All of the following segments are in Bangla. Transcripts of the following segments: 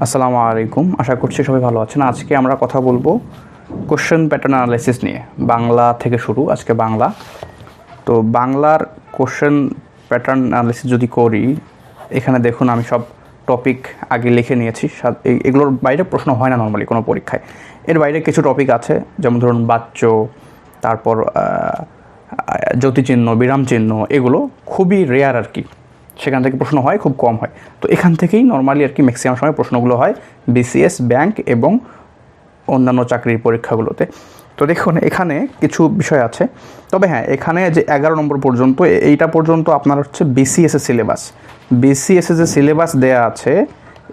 আসসালামু আলাইকুম, আশা করছি সবাই ভালো আছেন। আজকে আমরা কথা বলবো কোশ্চেন প্যাটার্ন অ্যানালাইসিস নিয়ে। বাংলা থেকে শুরু, আজকে বাংলা। তো বাংলার কোশ্চেন প্যাটার্ন অ্যানালাইসিস যদি করি, এখানে দেখুন আমি সব টপিক আগে লিখে নিয়েছি। এগুলোর বাইরে প্রশ্ন হয় না নর্মালি কোনো পরীক্ষায়। এর বাইরে কিছু টপিক আছে, যেমন ধরুন বাচ্য, তারপর জ্যোতিচিহ্ন, বিরাম চিহ্ন, এগুলো খুবই রেয়ার আর কি। সেখান থেকে প্রশ্ন হয়, খুব কম হয়। তো এখান থেকেই নর্মালি আর কি ম্যাক্সিমাম সময় প্রশ্নগুলো হয় বিসিএস, ব্যাংক এবং অন্যান্য চাকরির পরীক্ষাগুলোতে। তো দেখুন এখানে কিছু বিষয় আছে, তবে হ্যাঁ, এখানে যে 11 নম্বর পর্যন্ত, এইটা পর্যন্ত আপনার হচ্ছে বিসিএসের সিলেবাস। বিসিএসের যে সিলেবাস দেয়া আছে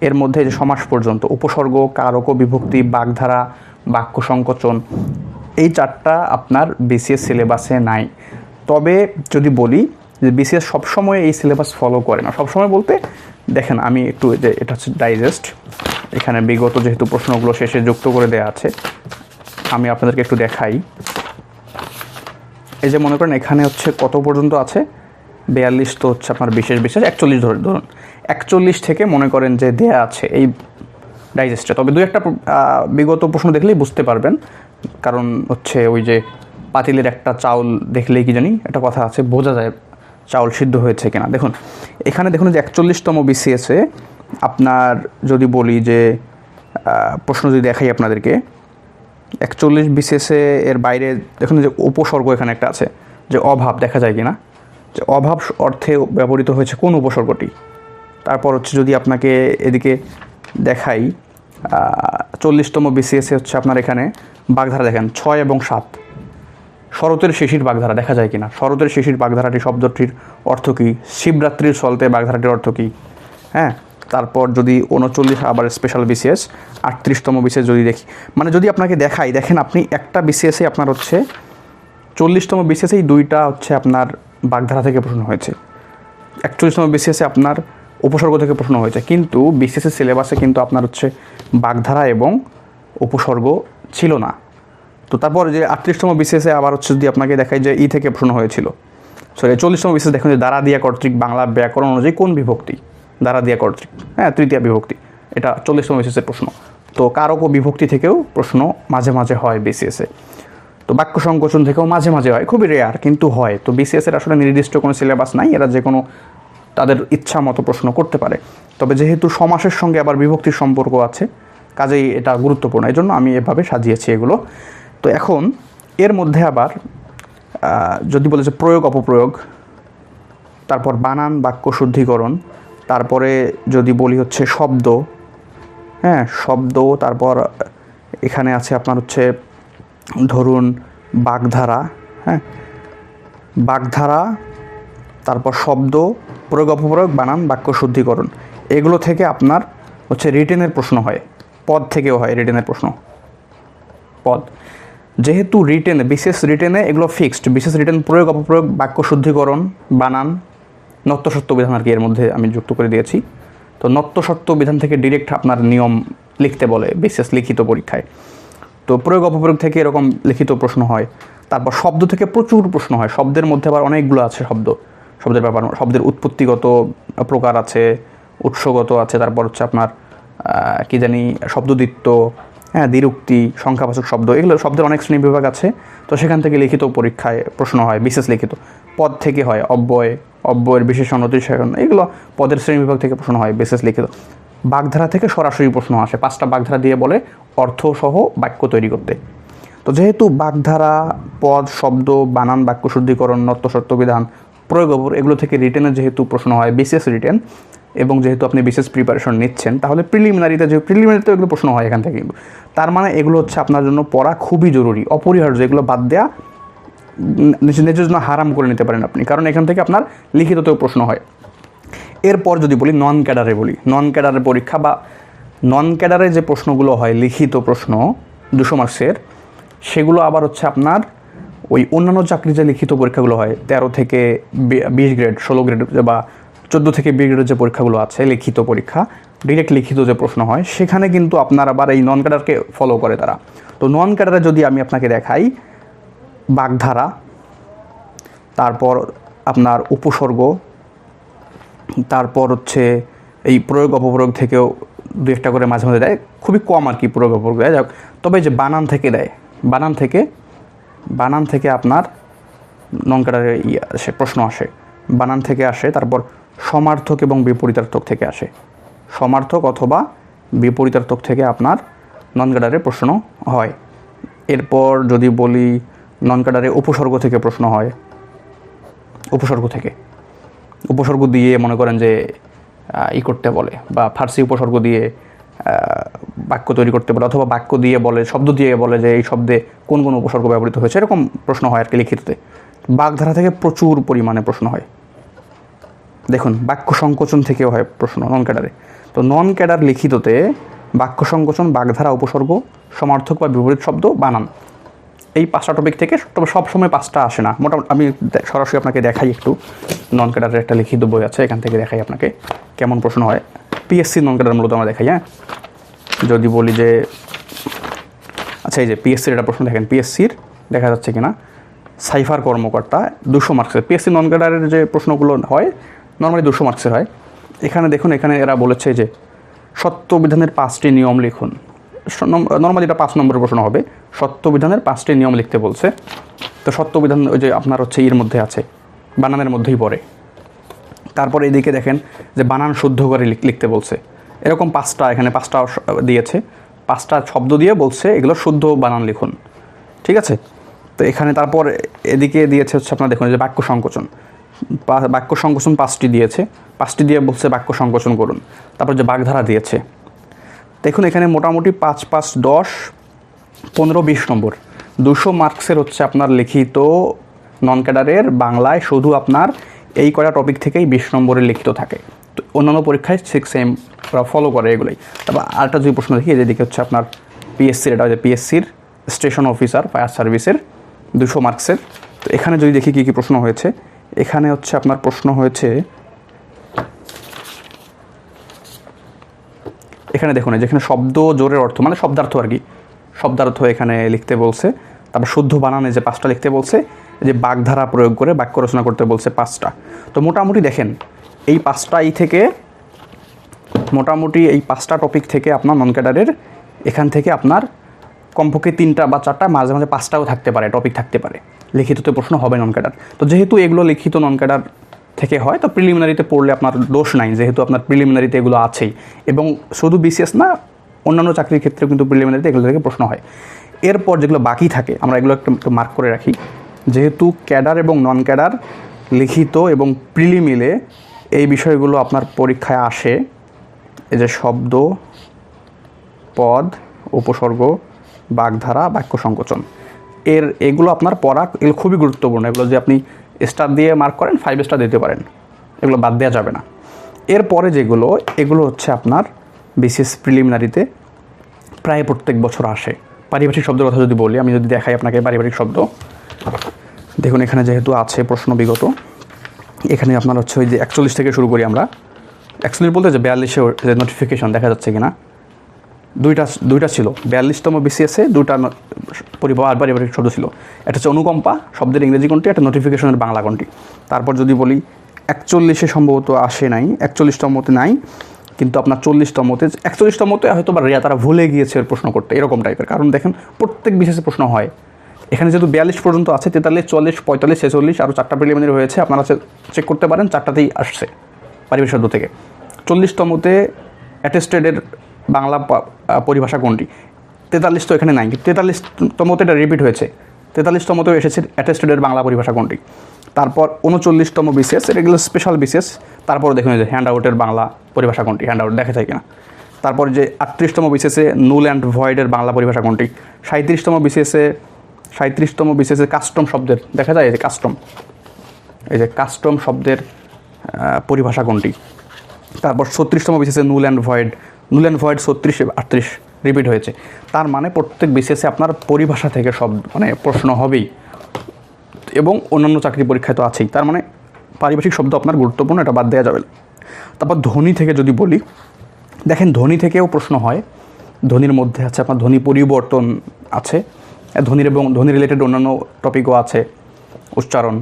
এর মধ্যে যে সমাস পর্যন্ত, উপসর্গ, কারক, বিভক্তি, বাগধারা, বাক্য সংকোচন, এই চারটা আপনার বিসিএস সিলেবাসে নাই। তবে যদি বলি যে বিসিএস সবসময় এই সিলেবাস ফলো করে না। সবসময় বলতে দেখেন, আমি একটু যে এটা হচ্ছে ডাইজেস্ট, এখানে বিগত যেহেতু প্রশ্নগুলো শেষে যুক্ত করে দেওয়া আছে, আমি আপনাদেরকে একটু দেখাই। এই যে মনে করেন এখানে হচ্ছে কত পর্যন্ত আছে, 42, তো হচ্ছে আপনার বিশেষ 41 ধরুন 41 থেকে মনে করেন যে দেয়া আছে এই ডাইজেস্টে। তবে 2-1টা বিগত প্রশ্ন দেখলেই বুঝতে পারবেন, কারণ হচ্ছে ওই যে পাতিলের একটা চাউল দেখলেই কি জানি একটা কথা আছে, বোঝা যায় চাউল সিদ্ধ হয়েছে কিনা। দেখুন এখানে দেখুন যে 41তম বিসিএসে আপনার যদি বলি যে প্রশ্ন যদি দেখাই আপনাদেরকে, 41 বিসিএসে এর বাইরে দেখুন যে উপসর্গ এখানে একটা আছে, যে অভাব, দেখা যায় কিনা, যে অভাব অর্থে ব্যবহৃত হয়েছে কোন উপসর্গটি। তারপর হচ্ছে যদি আপনাকে এদিকে দেখাই, 40তম বিসিএসে হচ্ছে আপনার এখানে বাগধারা দেখেন 6 এবং 7, শরতের শিশির বাগধারা দেখা যায় কিনা, শরতের শিশির বাগধারাটি শব্দটির অর্থ কী, শিবরাত্রির চলতে বাগধারাটির অর্থ কী। হ্যাঁ, তারপর যদি 39 আবার স্পেশাল বিসিএস, 38তম বিসিএস যদি দেখি, মানে যদি আপনাকে দেখাই, দেখেন আপনি একটা বিসিএসে আপনার হচ্ছে 40তম বিসিএসেই 2টা হচ্ছে আপনার বাগধারা থেকে প্রশ্ন হয়েছে, 41তম বিসিএসে আপনার উপসর্গ থেকে প্রশ্ন হয়েছে, কিন্তু বিসিএসের সিলেবাসে কিন্তু আপনার হচ্ছে বাগধারা এবং উপসর্গ ছিল না। তো তারপর যে 38তম বিসিএসে আবার হচ্ছে যদি আপনাকে দেখাই যে ই থেকে প্রশ্ন হয়েছিল, সরি 40তম বিসিএস দেখুন যে দ্বারা দিয়া কর্তৃক বাংলা ব্যাকরণ অনুযায়ী কোন বিভক্তি, দ্বারা দিয়া কর্তৃক, হ্যাঁ, তৃতীয় বিভক্তি, এটা 40তম বিসিএসের প্রশ্ন। তো কারক ও বিভক্তি থেকেও প্রশ্ন মাঝে মাঝে হয় বিসিএসে। তো বাক্য সংকোচন থেকেও মাঝে মাঝে হয়, খুবই রেয়ার কিন্তু হয়। তো বিসিএসের আসলে নির্দিষ্ট কোনো সিলেবাস নাই, এরা যে কোনো তাদের ইচ্ছা মতো প্রশ্ন করতে পারে। তবে যেহেতু সমাসের সঙ্গে আবার বিভক্তির সম্পর্ক আছে, কাজেই এটা গুরুত্বপূর্ণ, এই জন্য আমি এভাবে সাজিয়েছি এগুলো। তো এখন এর মধ্যে আবার যদি বলে যে প্রয়োগ অপপ্রয়োগ, তারপর বানান, বাক্য শুদ্ধিকরণ, তারপরে যদি বলি হচ্ছে শব্দ, হ্যাঁ শব্দ, তারপর এখানে আছে আপনার হচ্ছে ধরুন বাগধারা, হ্যাঁ বাগধারা, তারপর শব্দ, প্রয়োগ অপপ্রয়োগ, বানান, বাক্য শুদ্ধিকরণ, এগুলো থেকে আপনার হচ্ছে রিটেনের প্রশ্ন হয়, পদ থেকেও হয় রিটেনের প্রশ্ন, পদ। যেহেতু রিটেনে, বিশেষ রিটেনে এগুলো ফিক্সড, বিশেষ রিটেন প্রয়োগ অপপ্রয়োগ, বাক্য শুদ্ধিকরণ, বানান, নত্য সত্য বিধান আর কি এর মধ্যে আমি যুক্ত করে দিয়েছি। তো নত্য সত্য বিধান থেকে ডিরেক্ট আপনার নিয়ম লিখতে বলে বিশেষ লিখিত পরীক্ষায়। তো প্রয়োগ অপপ্রয়োগ থেকে এরকম লিখিত প্রশ্ন হয়। তারপর শব্দ থেকে প্রচুর প্রশ্ন হয়, শব্দের মধ্যে আবার অনেকগুলো আছে শব্দের ব্যাপার, শব্দের উৎপত্তিগত প্রকার আছে, উৎসগত আছে, তারপর হচ্ছে আপনার কি জানি শব্দদ্বিত্ব, হ্যাঁ দ্বিরুক্তি, সংখ্যাবাচক শব্দ, এগুলো শব্দের অনেক শ্রেণী বিভাগ আছে। তো সেখান থেকে লিখিত পরীক্ষায় প্রশ্ন হয় বিশেষ লিখিত। পদ থেকে হয় অব্যয়, অব্যয়ের বিশেষণ, অতিশয়ন, এগুলো পদের শ্রেণী বিভাগ থেকে প্রশ্ন হয় বিশেষ লিখিত। বাগধারা থেকে সরাসরি প্রশ্ন আসে, 5টা বাগধারা দিয়ে বলে অর্থসহ বাক্য তৈরি করতে। তো যেহেতু বাগধারা, পদ, শব্দ, বানান, বাক্য শুদ্ধিকরণ, নত্য সত্য বিধান, প্রয়োগ এগুলো থেকে রিটেনের যেহেতু প্রশ্ন হয় বিশেষ রিটেন, এবং যেহেতু আপনি বিশেষ প্রিপারেশন নিচ্ছেন, তাহলে প্রিলিমিনারিতে এগুলো প্রশ্ন হয় এখান থেকে। কিন্তু তার মানে এগুলো হচ্ছে আপনার জন্য পড়া খুবই জরুরি, অপরিহার্য, এগুলো বাদ দেওয়া নিজের জন্য হারাম করে নিতে পারেন আপনি, কারণ এখান থেকে আপনার লিখিততেও প্রশ্ন হয়। এরপর যদি বলি নন ক্যাডারে, নন ক্যাডারের পরীক্ষা বা নন ক্যাডারে যে প্রশ্নগুলো হয় লিখিত প্রশ্ন 200 মার্কসের, সেগুলো আবার হচ্ছে আপনার ওই অন্যান্য চাকরির যে লিখিত পরীক্ষাগুলো হয় 13 থেকে 20 গ্রেড, 16 গ্রেড বা 14 থেকে 20 গ্রেডের যে পরীক্ষাগুলো আছে লিখিত পরীক্ষা, ডিরেক্ট লিখিত যে প্রশ্ন হয়, সেখানে কিন্তু আপনার আবার এই নন ক্যাডারকে ফলো করে তারা। তো নন ক্যাডারে যদি আমি আপনাকে দেখাই, বাগধারা, তারপর আপনার উপসর্গ, তারপর হচ্ছে এই প্রয়োগ অপপ্রয়োগ থেকেও দু একটা করে মাঝে মাঝে দেয়, খুবই কম আর কি পুরো দেয়। যাক, তবে যে বানান থেকে দেয়, বানান থেকে আপনার নন ক্যাডারে আসে, প্রশ্ন আসে, বানান থেকে আসে। তারপর সমার্থক এবং বিপরীতার্থক থেকে আসে, সমার্থক অথবা বিপরীতার্থক থেকে আপনার নন ক্যাডারে প্রশ্ন হয়। এরপর যদি বলি নন ক্যাডারে উপসর্গ থেকে প্রশ্ন হয়, উপসর্গ দিয়ে মনে করেন যে করতে বলে, বা ফার্সি উপসর্গ দিয়ে বাক্য তৈরি করতে বলে, অথবা বাক্য দিয়ে বলে, শব্দ দিয়ে বলে যে এই শব্দে কোন কোন উপসর্গ ব্যবহৃত হয়েছে, এরকম প্রশ্ন হয় আর কি লিখিততে। বাগধারা থেকে প্রচুর পরিমাণে প্রশ্ন হয়। দেখুন, বাক্য সংকোচন থেকেও হয় প্রশ্ন নন ক্যাডারে। তো নন ক্যাডার লিখিততে বাক্য সংকোচন, বাগধারা, উপসর্গ, সমার্থক বা বিপরীত শব্দ, বানান, এই 5টা টপিক থেকে। তবে সবসময় 5টা আসে না, মোটামুটি আমি সরাসরি আপনাকে দেখাই একটু। নন ক্যাডারের একটা লিখিত বই আছে, এখান থেকে দেখাই আপনাকে কেমন প্রশ্ন হয়। পিএসসি নন ক্যাডার মূলত আমরা দেখাই। হ্যাঁ, যদি বলি যে আচ্ছা, এই যে পিএসসির একটা প্রশ্ন দেখেন, পিএসসির দেখা যাচ্ছে কিনা, সাইফার কর্মকর্তা 200 মার্কসের। পিএসসি নন ক্যাডারের যে প্রশ্নগুলো হয় নর্মালি 200 মার্কসের হয়। এখানে দেখুন, এখানে এরা বলেছে যে সত্যবিধানের 5টি নিয়ম লিখুন। নর্মালি এটা 5 নম্বরের প্রশ্ন হবে। সত্যবিধানের 5টি নিয়ম লিখতে বলছে। তো সত্যবিধান ওই যে আপনার হচ্ছে এর মধ্যে আছে, বানানের মধ্যেই পড়ে। তারপর এদিকে দেখেন যে বানান শুদ্ধ করে লিখতে বলছে। এরকম 5টা, এখানে 5টা দিয়েছে, 5টা শব্দ দিয়ে বলছে এগুলো শুদ্ধ বানান লিখুন। ঠিক আছে। তো এখানে তারপর এদিকে দিয়েছে হচ্ছে আপনার দেখুন যে বাক্য সংকোচন, 5টি দিয়েছে, 5টি দিয়ে বলছে বাক্য সংকোচন করুন। তারপর যে বাগধারা দিয়েছে, দেখুন এখানে মোটামুটি 5, 5, 10, 15, 20 নম্বর, 200 মার্কসের হচ্ছে আপনার লিখিত নন ক্যাডারের বাংলায়। শুধু আপনার এই কয়টা টপিক থেকেই 20 নম্বরের লিখিত থাকে। তো অন্যান্য পরীক্ষায় 6 ওরা ফলো করে এগুলোই। তারপর আরেকটা যদি প্রশ্ন দেখি, যেদিকে হচ্ছে আপনার পিএসসির, এটা হচ্ছে পিএসসির স্টেশন অফিসার ফায়ার সার্ভিসের 200 মার্কসের। তো এখানে যদি দেখি কী কী প্রশ্ন হয়েছে, এখানে হচ্ছে আপনার প্রশ্ন হয়েছে, এখানে দেখুন যেখানে শব্দ জোরের অর্থ মানে শব্দার্থ আর কি, শব্দার্থ এখানে লিখতে বলছে। তারপর শুদ্ধ বানানে যে 5টা লিখতে বলছে, যে বাগধারা প্রয়োগ করে বাক্য রচনা করতে বলছে 5টা। তো মোটামুটি দেখেন এই 5টাই থেকে, মোটামুটি এই 5টা টপিক থেকে আপনার নন ক্যাডারের এখান থেকে আপনার কমপক্ষে 3টা বা 4টা, মাঝে মাঝে 5টাও থাকতে পারে, টপিক থাকতে পারে। লিখিততে প্রশ্ন হবে নন ক্যাডার। তো যেহেতু এগুলো লিখিত নন ক্যাডার থেকে হয়, তো প্রিলিমিনারিতে পড়লে আপনার দোষ নাই, যেহেতু আপনার প্রিলিমিনারিতে এগুলো আছেই। এবং শুধু বিসিএস না, অন্যান্য চাকরির ক্ষেত্রেও কিন্তু প্রিলিমিনারিতে এগুলো থেকে প্রশ্ন হয়। এরপর যেগুলো বাকি থাকে আমরা এগুলো একটু মার্ক করে রাখি। যেহেতু ক্যাডার এবং নন ক্যাডার লিখিত এবং প্রিলি মিলে এই বিষয়গুলো আপনার পরীক্ষায় আসে, এই যে শব্দ, পদ, উপসর্গ, বাগধারা, বাক্য সংকোচন, এগুলো আপনার পড়া, এগুলো খুবই গুরুত্বপূর্ণ। এগুলো যে আপনি স্টার দিয়ে মার্ক করেন, 5 স্টার দিতে পারেন, এগুলো বাদ দেওয়া যাবে না। এরপরে যেগুলো, এগুলো হচ্ছে আপনার বিসিএস প্রিলিমিনারিতে প্রায় প্রত্যেক বছর আসে। পারিভাষিক শব্দের কথা যদি বলি, আমি যদি দেখাই আপনাকে পারিভাষিক শব্দ, দেখুন এখানে যেহেতু আছে প্রশ্ন বিগত, এখানে আপনার হচ্ছে ওই যে 41 থেকে শুরু করি আমরা। 41 বলতে যে 42-এ যে নোটিফিকেশন দেখা যাচ্ছে কিনা, দুইটা ছিল 42তম বিসিএসে, 2টা পারিভাষিক শব্দ ছিল। একটা হচ্ছে অনুকম্পা শব্দের ইংরেজি কোনটি, একটা নোটিফিকেশনের বাংলা কোনটি। তারপর যদি বলি 41-এ সম্ভবত আসে নাই, 41তমতে নাই, কিন্তু আপনার 40তমতে, 41তমতে হয়তো বা তারা ভুলে গিয়েছে প্রশ্ন করতে, এরকম টাইপের। কারণ দেখেন প্রত্যেক বিশেষে প্রশ্ন হয়। এখানে যেহেতু 42 পর্যন্ত আছে, 43, 44, 45, 46, আরও 4টা প্রিলিমিনারি হয়েছে, আপনারা চেক করতে পারেন, 4টাতেই আসছে পারিভাষিক শব্দ থেকে। 40তমতে অ্যাটেস্টেডের বাংলা পরিভাষা কোনটি, 43 তো এখানে নাই, 43তমতে এটা রিপিট হয়েছে, 43তমতেও এসেছে অ্যাটেস্টেডের বাংলা পরিভাষা কোনটি। তারপর 39তম বিসিএস, এগুলো স্পেশাল বিসিএস। তারপর দেখুন যে হ্যান্ড আউটের বাংলা পরিভাষা কোনটি, হ্যান্ড আউট দেখা যায় কিনা। তারপর যে 38তম বিসিএসে নুল অ্যান্ড ভয়েডের বাংলা পরিভাষা কোনটি। 37তম বিসিএসে কাস্টম শব্দের দেখা যায়, এই যে কাস্টম, এই যে কাস্টম শব্দের পরিভাষা কোনটি। তারপর 36তম বিসিএসে নুল অ্যান্ড ভয়েড 36, 38 রিপিট হয়েছে। তার মানে প্রত্যেক বিসিএসে আপনার পরিভাষা থেকে মানে প্রশ্ন হবেই, এবং অন্যান্য চাকরি পরীক্ষায় তো আছেই। তার মানে পারিভাষিক শব্দ আপনার গুরুত্বপূর্ণ, এটা বাদ দেওয়া যাবে না। তারপর ধ্বনি থেকে যদি বলি, দেখেন ধ্বনি থেকেও প্রশ্ন হয়। ধ্বনির মধ্যে আছে আপনার ধ্বনি পরিবর্তন আছে, ধ্বনির এবং ধ্বনি রিলেটেড অন্যান্য টপিকও আছে, উচ্চারণ,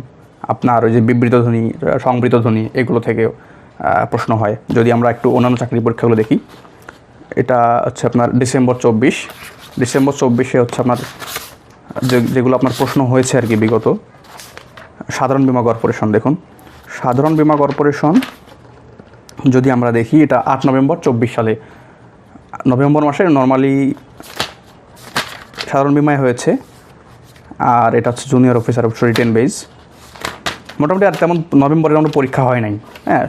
আপনার ওই যে বিবৃত ধ্বনি, সংবৃত ধ্বনি, এগুলো থেকেও প্রশ্ন হয়। যদি আমরা একটু অন্যান্য চাকরি পরীক্ষাগুলো দেখি, এটা হচ্ছে আপনার ডিসেম্বর 24 হচ্ছে আপনার যেগুলো আপনার প্রশ্ন হয়েছে আর কি বিগত। সাধারণ বীমা কর্পোরেশন, দেখুন সাধারণ বীমা কর্পোরেশন যদি আমরা দেখি, এটা 8 নভেম্বর 24 সালে, নভেম্বর মাসে নর্মালি সাধারণ বীমায় হয়েছে। আর এটা হচ্ছে জুনিয়র অফিসার রিটেন বেস। মোটামুটি আর তেমন নভেম্বরে আমরা পরীক্ষা হয় নাই। হ্যাঁ,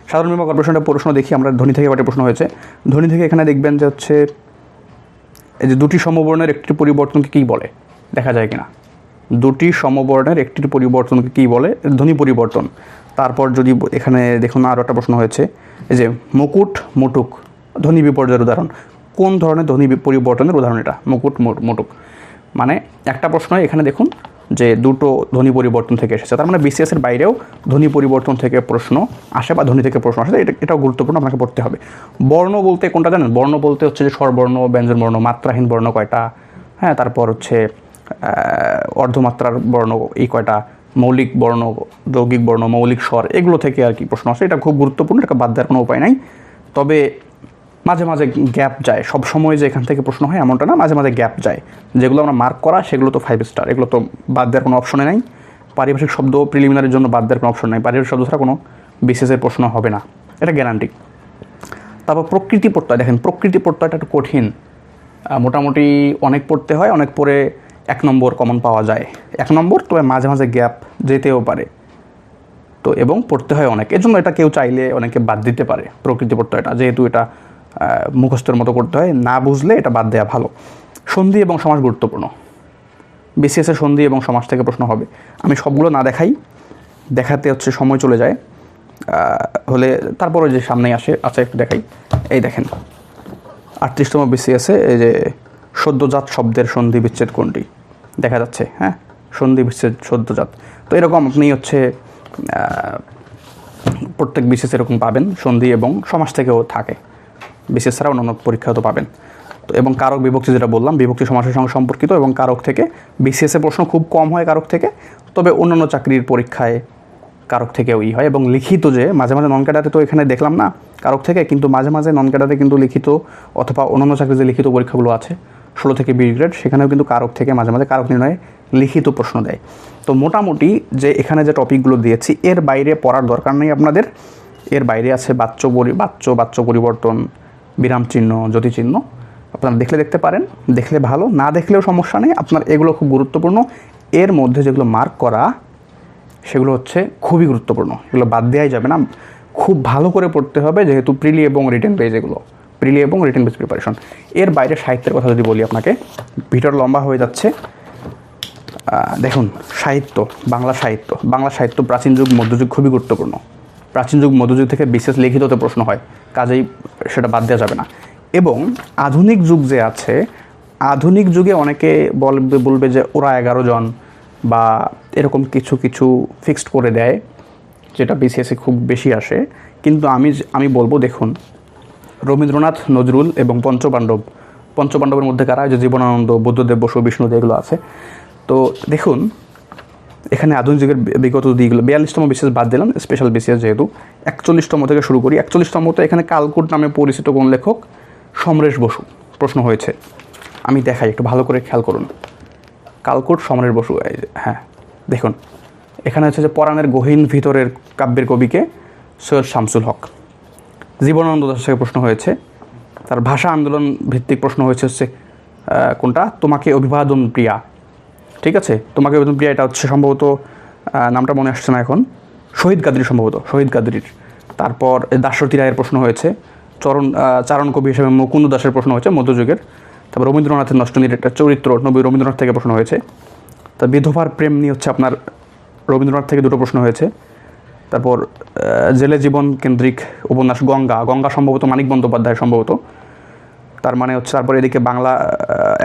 সাধারণ বীমা কর্পোরেশনের প্রশ্ন দেখি আমরা। ধনী থেকে বাটে প্রশ্ন হয়েছে। ধনী থেকে এখানে দেখবেন যে হচ্ছে এই যে দুটি সমবর্ণের একটি পরিবর্তনকে কী বলে, দেখা যায় কিনা। দুটি সমবর্ণের একটি পরিবর্তনকে কী বলে, ধ্বনি পরিবর্তন। তারপর যদি এখানে দেখুন আরও একটা প্রশ্ন হয়েছে, এই যে মুকুট মুটুক ধ্বনি বিপর্যয়ের উদাহরণ। কোন ধরনের ধ্বনি পরিবর্তনের উদাহরণ এটা? মুকুট মুটুক। মানে একটা প্রশ্ন এখানে দেখুন যে দুটো ধ্বনি পরিবর্তন থেকে এসেছে। তার মানে বিসিএসের বাইরেও ধ্বনি পরিবর্তন থেকে প্রশ্ন আসে বা ধ্বনি থেকে প্রশ্ন আসে, এটাও গুরুত্বপূর্ণ, আপনাকে পড়তে হবে। বর্ণ বলতে কোনটা জানেন? বর্ণ বলতে হচ্ছে যে স্বরবর্ণ, ব্যঞ্জন বর্ণ, মাত্রাহীন বর্ণ কয়টা, হ্যাঁ, তারপর হচ্ছে অর্ধমাত্রার বর্ণ এই কয়টা, মৌলিক বর্ণ, যৌগিক বর্ণ, মৌলিক স্বর, এগুলো থেকে আর কি প্রশ্ন আসে। এটা খুব গুরুত্বপূর্ণ, এটা বাদ দেওয়ার কোনো উপায় নাই। তবে মাঝে মাঝে গ্যাপ যায়, সব সময় যে এখান থেকে প্রশ্ন হয় এমনটা না, মাঝে মাঝে গ্যাপ যায়। যেগুলো আমরা মার্ক করা সেগুলো তো 5 স্টার, এগুলো তো বাদ দেওয়ার কোনো অপশনে নাই। পারিভাষিক শব্দ প্রিলিমিনারির জন্য বাদ দেওয়ার কোনো অপশন নাই, পারিভাষিক শব্দ ছাড়া কোনো বিসিএসের প্রশ্ন হবে না, এটা গ্যারান্টি। তারপর প্রকৃতি প্রত্যয়, দেখেন প্রকৃতি প্রত্যয়টা একটু কঠিন, মোটামুটি অনেক পড়তে হয়, অনেক পরে 1 নম্বর কমন পাওয়া যায়, 1 নম্বর, তবে মাঝে মাঝে গ্যাপ যেতেও পারে। তো এবং পড়তে হয় অনেক, এজন্য এটা কেউ চাইলে অনেকে বাদ দিতে পারে প্রকৃতি প্রত্যয়টা, যেহেতু এটা মুখস্থের মতো করতে হয়, না বুঝলে এটা বাদ দেওয়া ভালো। সন্ধি এবং সমাস গুরুত্বপূর্ণ, বিসিএসের সন্ধি এবং সমাস থেকে প্রশ্ন হবে। আমি সবগুলো না দেখাতে হচ্ছে সময় চলে যায়, হলে তারপরে যে সামনেই আসে, আচ্ছা একটু দেখাই। এই দেখেন 38তম বিসিএসে এই যে সদ্যজাত শব্দের সন্ধি বিচ্ছেদ কোনটি দেখা যাচ্ছে। হ্যাঁ, সন্ধি বিচ্ছেদ সদ্যজাত। তো এরকম আপনি হচ্ছে প্রত্যেক বিসিএস এরকম পাবেন, সন্ধি এবং সমাস থেকেও থাকে, বিসিএস ছাড়া অন্যান্য পরীক্ষাও তো পাবেন। তো এবং কারক বিভক্তি যেটা বললাম, বিভক্তি সমাসের সঙ্গে সম্পর্কিত, এবং কারক থেকে বিসিএসের প্রশ্ন খুব কম হয় কারক থেকে, তবে অন্যান্য চাকরির পরীক্ষায় কারক থেকেও হয়। এবং লিখিত যে মাঝে মাঝে নন ক্যাডারে তো এখানে দেখলাম না কারক থেকে, কিন্তু মাঝে মাঝে নন ক্যাডারে কিন্তু লিখিত অথবা অন্যান্য চাকরির যে লিখিত পরীক্ষাগুলো আছে 16 থেকে 20 গ্রেড, সেখানেও কিন্তু কারক থেকে মাঝে মাঝে কারক নির্ণয়ে লিখিত প্রশ্ন দেয়। তো মোটামুটি যে এখানে যে টপিকগুলো দিয়েছি এর বাইরে পড়ার দরকার নেই আপনাদের। এর বাইরে আছে বাচ্য পরিবর্তন, বিরাম চিহ্ন, জ্যোতি চিহ্ন, আপনারা দেখতে পারেন, দেখলে ভালো, না দেখলেও সমস্যা নেই। আপনার এগুলো খুব গুরুত্বপূর্ণ। এর মধ্যে যেগুলো মার্ক করা সেগুলো হচ্ছে খুবই গুরুত্বপূর্ণ, এগুলো বাদ দেওয়াই যাবে না, খুব ভালো করে পড়তে হবে, যেহেতু প্রিলি এবং রিটেন বেজ, এগুলো প্রিলি এবং রিটেন বেজ প্রিপারেশন। এর বাইরে সাহিত্যের কথা যদি বলি আপনাকে, ভিডিওর লম্বা হয়ে যাচ্ছে। দেখুন সাহিত্য, বাংলা সাহিত্য প্রাচীন যুগ মধ্যযুগ খুবই গুরুত্বপূর্ণ। প্রাচীন যুগ মধ্যযুগ থেকে বিশেষ লিখিততে প্রশ্ন হয়, কাজেই সেটা বাদ দেওয়া যাবে না। এবং আধুনিক যুগ যে আছে, আধুনিক যুগে অনেকে বলবে যে ওরা 11 জন বা এরকম কিছু ফিক্সড করে দেয়, যেটা বিসিএসে খুব বেশি আসে। কিন্তু আমি বলবো, দেখুন রবীন্দ্রনাথ, নজরুল এবং পঞ্চপাণ্ডবের মধ্যে কারা, যে জীবনানন্দ, বুদ্ধদেব বসু, বিষ্ণুদেব, এগুলো আছে। তো দেখুন এখানে আধুনিক যুগের বিগত দিকগুলো, 42তম বিসিএস বাদ দিলাম, স্পেশাল বিসিএস যেহেতু। 41তম থেকে শুরু করি। 41তমতে এখানে কালকুট নামে পরিচিত কোন লেখক? সমরেশ বসু প্রশ্ন হয়েছে। আমি দেখাই, একটু ভালো করে খেয়াল করুন। কালকুট, সমরেশ বসু। হ্যাঁ দেখুন এখানে হচ্ছে যে পরাণের গহীন ভিতরের কাব্যের কবিকে সৈয়দ শামসুল হক। জীবনানন্দ দাশের থেকে প্রশ্ন হয়েছে। তার ভাষা আন্দোলন ভিত্তিক প্রশ্ন হয়েছে হচ্ছে কোনটা? তোমাকে অভিবাদন প্রিয়া। ঠিক আছে, তোমাকে অভিবাদন প্রিয়া, এটা হচ্ছে সম্ভবত নামটা মনে আসছে না এখন, শহীদ কাদরী, সম্ভবত শহীদ কাদরীর। তারপর দাশরথী রায়ের প্রশ্ন হয়েছে। চারণ কবি হিসেবে মুকুন্দ দাসের প্রশ্ন হয়েছে মধ্যযুগের। তারপর রবীন্দ্রনাথের নষ্টনীর একটা চরিত্র, নবী রবীন্দ্রনাথ থেকে প্রশ্ন হয়েছে। তা বিধবার প্রেম নিয়ে হচ্ছে আপনার রবীন্দ্রনাথ থেকে 2টো প্রশ্ন হয়েছে। তারপর জেলে জীবন কেন্দ্রিক উপন্যাস গঙ্গা সম্ভবত মানিক বন্দ্যোপাধ্যায় সম্ভবত। তার মানে হচ্ছে তারপর এদিকে বাংলা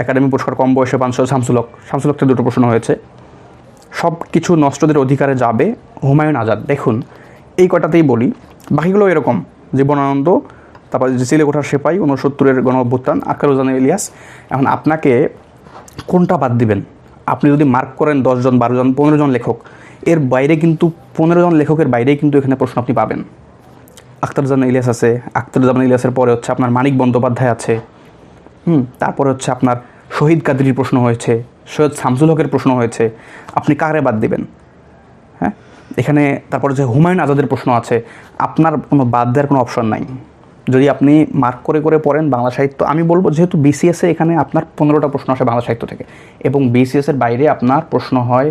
একাডেমি পুরস্কার কম বয়সে পান শামসুল হক থেকে 2টো প্রশ্ন হয়েছে। সব কিছু নষ্টদের অধিকারে যাবে, হুমায়ুন আজাদ। দেখুন এই কটাতেই বলি, বাকিগুলো এরকম, জীবনানন্দ, তারপর চিলেকোঠার সেপাই, 69-এর গণ অভ্যুত্থান, আখতারুজ্জামান ইলিয়াস। এখন আপনাকে কোনটা বাদ দিবেন? আপনি যদি মার্ক করেন 10 জন, 12 জন, 15 জন লেখক, এর বাইরে কিন্তু 15 জন লেখকের বাইরেই কিন্তু এখানে প্রশ্ন আপনি পাবেন। আখতারুজ্জামান ইলিয়াস আছে, আখতারুজ্জামান ইলিয়াসের পরে হচ্ছে আপনার মানিক বন্দ্যোপাধ্যায় আছে, তারপরে হচ্ছে আপনার শহীদ কাদরির প্রশ্ন হয়েছে, সৈয়দ শামসুল হকের প্রশ্ন হয়েছে, আপনি কারে বাদ দিবেন? হ্যাঁ, এখানে তারপরে যে হুমায়ুন আজাদের প্রশ্ন আছে, আপনার কোনো বাদ দেওয়ার কোনো অপশন নাই। যদি আপনি মার্ক করে করে পড়েন বাংলা সাহিত্য, আমি বলবো যেহেতু বিসিএসে এখানে আপনার 15টা প্রশ্ন আসে বাংলা সাহিত্য থেকে, এবং বিসিএসের বাইরে আপনার প্রশ্ন হয়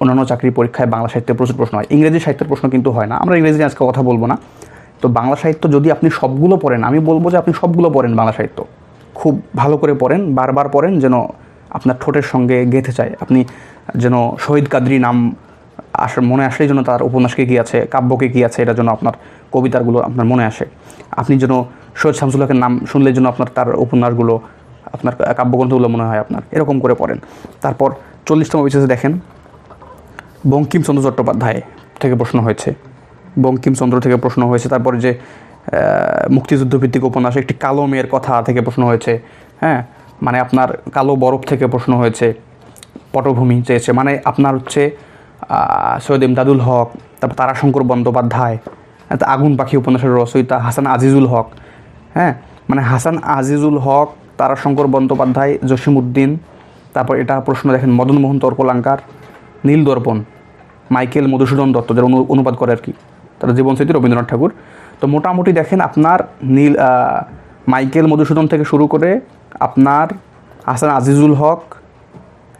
অন্যান্য চাকরির পরীক্ষায় বাংলা সাহিত্যে প্রচুর প্রশ্ন হয়, ইংরেজি সাহিত্যের প্রশ্ন কিন্তু হয় না। আমরা ইংরেজি আজকে কথা বলবো না। তো বাংলা সাহিত্য যদি আপনি সবগুলো পড়েন, আমি বলবো যে আপনি সবগুলো পড়েন বাংলা সাহিত্য, খুব ভালো করে পড়েন, বারবার পড়েন, যেন আপনার ঠোঁটের সঙ্গে গেঁথে যায়। আপনি যেন শহীদ কাদরি নাম মনে আসলেই যেন তার উপন্যাসকে কী আছে, কাব্যকে কী আছে, এটা যেন আপনার কবিতাগুলো আপনার মনে আসে। আপনি যেন সৈয়দ শামসুল হকের নাম শুনলেই যেন আপনার তার উপন্যাসগুলো, আপনার কাব্যগ্রন্থগুলো মনে হয় আপনার, এরকম করে পড়েন। তারপর 40তম বিশেষে দেখেন বঙ্কিমচন্দ্র চট্টোপাধ্যায় থেকে প্রশ্ন হয়েছে, বঙ্কিমচন্দ্র থেকে প্রশ্ন হয়েছে। তারপরে যে মুক্তিযুদ্ধভিত্তিক উপন্যাস একটি কালো মেয়ের কথা থেকে প্রশ্ন হয়েছে। হ্যাঁ, মানে আপনার কালো বরফ থেকে প্রশ্ন হয়েছে, পটভূমি চেয়েছে, মানে আপনার হচ্ছে সৈয়দ ইমদাদুল হক, তারপর তারাশঙ্কর বন্দ্যোপাধ্যায়, আগুন পাখি উপন্যাসের রচয়িতা হাসান আজিজুল হক। হ্যাঁ, মানে হাসান আজিজুল হক, তারাশঙ্কর বন্দ্যোপাধ্যায়, জসিমউদ্দিন। তারপর এটা প্রশ্ন দেখেন মদনমোহন তর্কলাঙ্কার, নীল দর্পণ, মাইকেল মধুসূদন দত্ত, যারা অনুবাদ করে আর কি, তারা জীবনস্মৃতি রবীন্দ্রনাথ ঠাকুর। তো মোটামুটি দেখেন আপনার মাইকেল মধুসূদন থেকে শুরু করে আপনার হাসান আজিজুল হক,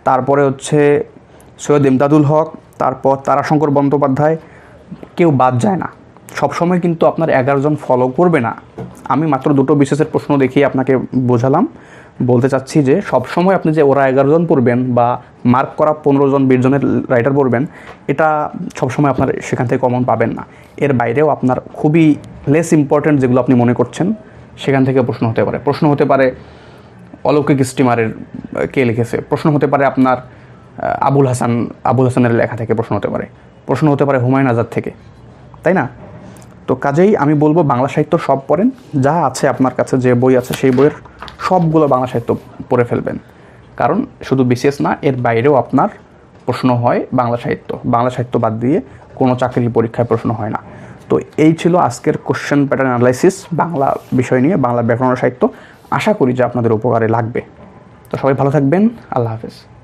তারপরে হচ্ছে সৈয়দ ইমদাদুল হক, তারপর তারাশঙ্কর বন্দ্যোপাধ্যায়, কেউ বাদ যায় না। সবসময় কিন্তু আপনার 11 জন ফলো করবে না। আমি মাত্র দুটো বিশেষের প্রশ্ন দেখিয়ে আপনাকে বোঝালাম। বলতে চাচ্ছি যে সবসময় আপনি যে ওরা 11 জন পড়বেন বা মার্ক করা 15 জন 20 জনের রাইটার পড়বেন, এটা সবসময় আপনার সেখান থেকে কমন পাবেন না। এর বাইরেও আপনার খুবই লেস ইম্পর্ট্যান্ট যেগুলো আপনি মনে করছেন সেখান থেকে প্রশ্ন হতে পারে। প্রশ্ন হতে পারে অলৌকিক স্টিমারের কে লিখেছে, প্রশ্ন হতে পারে আপনার আবুল হাসানের লেখা থেকে প্রশ্ন হতে পারে, প্রশ্ন হতে পারে হুমায়ুন আজাদ থেকে, তাই না? তো কাজেই আমি বলবো বাংলা সাহিত্য সব পড়েন, যা আছে আপনার কাছে যে বই আছে সেই বইয়ের সবগুলো বাংলা সাহিত্য পড়ে ফেলবেন। কারণ শুধু বিশেষ না, এর বাইরেও আপনার প্রশ্ন হয় বাংলা সাহিত্য। বাংলা সাহিত্য বাদ দিয়ে কোনো চাকরির পরীক্ষায় প্রশ্ন হয় না। তো এই ছিল আজকের কোশ্চেন প্যাটার্ন অ্যানালাইসিস বাংলা বিষয় নিয়ে, বাংলা ব্যাকরণ সাহিত্য। আশা করি যে আপনাদের উপকারে লাগবে। তো সবাই ভালো থাকবেন, আল্লাহ হাফেজ।